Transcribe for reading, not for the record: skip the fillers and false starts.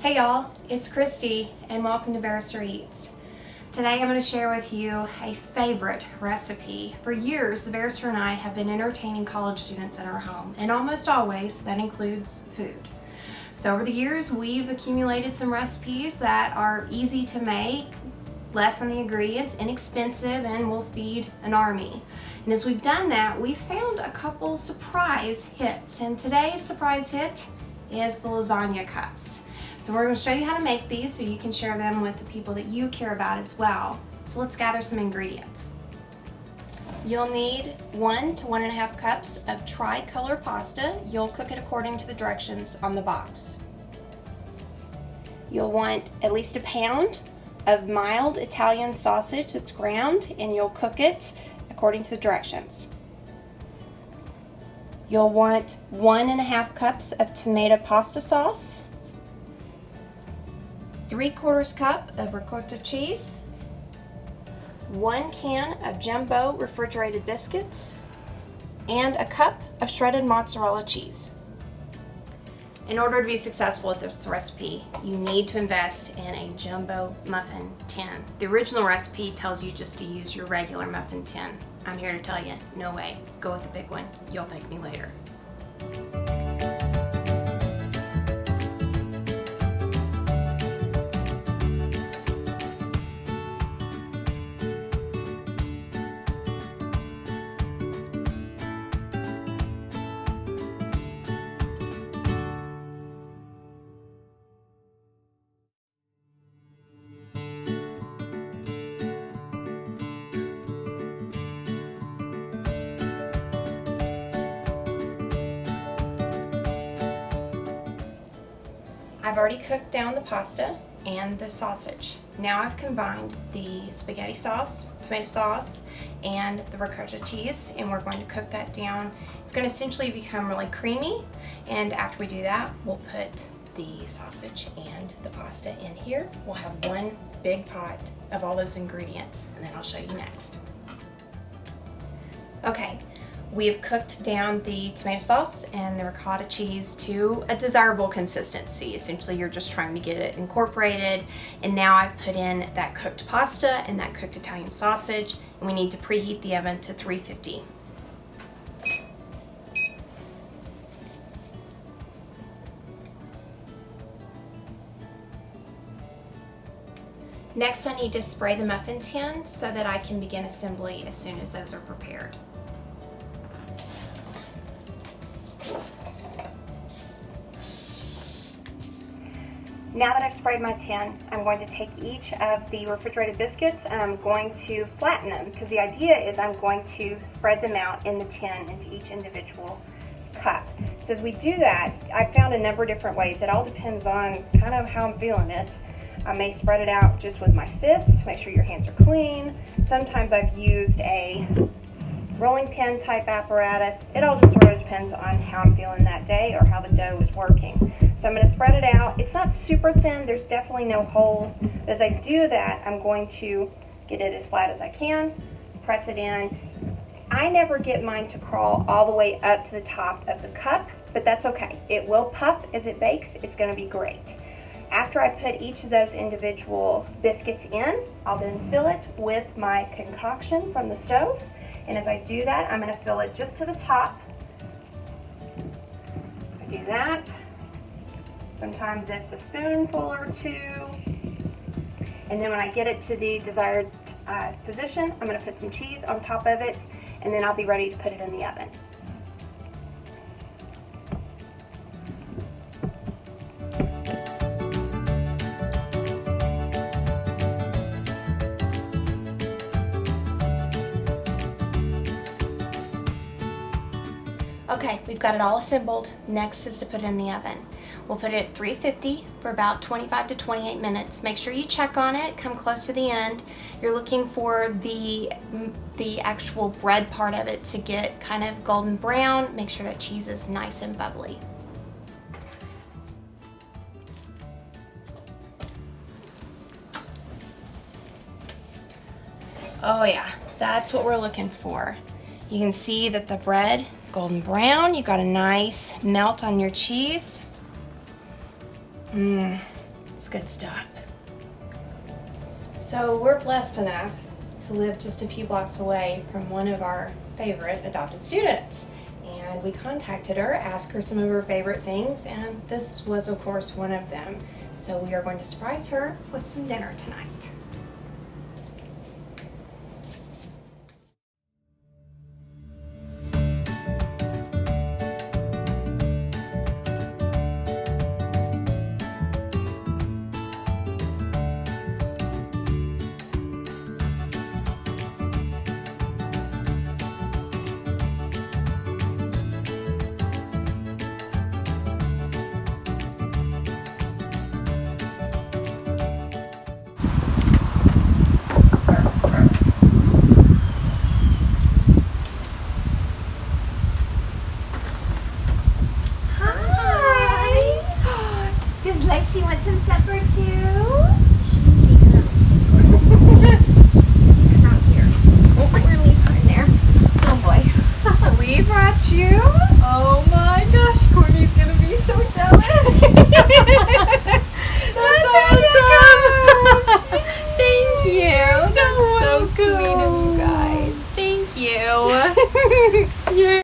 Hey y'all, it's Christy and welcome to Barrister Eats. Today I'm going to share with you a favorite recipe. For years, the barrister and I have been entertaining college students in our home, and almost always that includes food. So over the years, we've accumulated some recipes that are easy to make, less on the ingredients, inexpensive, and will feed an army. And as we've done that, we've found a couple surprise hits, and today's surprise hit is the Lasagna Cups. So we're going to show you how to make these so you can share them with the people that you care about as well. So let's gather some ingredients. You'll need 1 to 1.5 cups of tricolor pasta. You'll cook it according to the directions on the box. You'll want at least a pound of mild Italian sausage that's ground, and you'll cook it according to the directions. You'll want 1.5 cups of tomato pasta sauce, 3/4 cup of ricotta cheese, 1 can of jumbo refrigerated biscuits, and a cup of shredded mozzarella cheese. In order to be successful with this recipe, you need to invest in a jumbo muffin tin. The original recipe tells you just to use your regular muffin tin. I'm here to tell you, no way, go with the big one. You'll thank me later. I've already cooked down the pasta and the sausage. Now I've combined the spaghetti sauce, tomato sauce, and the ricotta cheese, and we're going to cook that down. It's going to essentially become really creamy, and after we do that, we'll put the sausage and the pasta in here. We'll have one big pot of all those ingredients, and then I'll show you next. Okay. We have cooked down the tomato sauce and the ricotta cheese to a desirable consistency. Essentially, you're just trying to get it incorporated. And now I've put in that cooked pasta and that cooked Italian sausage, and we need to preheat the oven to 350. Next, I need to spray the muffin tin so that I can begin assembly as soon as those are prepared. Now that I've sprayed my tin, I'm going to take each of the refrigerated biscuits and I'm going to flatten them, because the idea is I'm going to spread them out in the tin into each individual cup. So as we do that, I found a number of different ways. It all depends on kind of how I'm feeling it. I may spread it out just with my fist to make sure your hands are clean. Sometimes I've used a rolling pin type apparatus. It all just sort of depends on how I'm feeling that day or how the dough is working. So I'm going to spread it out. It's not super thin, there's definitely no holes. As I do that, I'm going to get it as flat as I can, press it in. I never get mine to crawl all the way up to the top of the cup, but that's okay. It will puff as it bakes. It's going to be great. After I put each of those individual biscuits in, I'll then fill it with my concoction from the stove. And as I do that, I'm going to fill it just to the top. I do that. Sometimes it's a spoonful or two. And then when I get it to the desired position, I'm going to put some cheese on top of it, and then I'll be ready to put it in the oven. Okay, we've got it all assembled. Next is to put it in the oven. We'll put it at 350 for about 25 to 28 minutes. Make sure you check on it, come close to the end. You're looking for the actual bread part of it to get kind of golden brown. Make sure that cheese is nice and bubbly. Oh yeah, that's what we're looking for. You can see that the bread is golden brown. You've got a nice melt on your cheese. good stuff. So we're blessed enough to live just a few blocks away from one of our favorite adopted students. And we contacted her, asked her some of her favorite things, and this was of course one of them. So we are going to surprise her with some dinner tonight. Does Lacey want some supper too?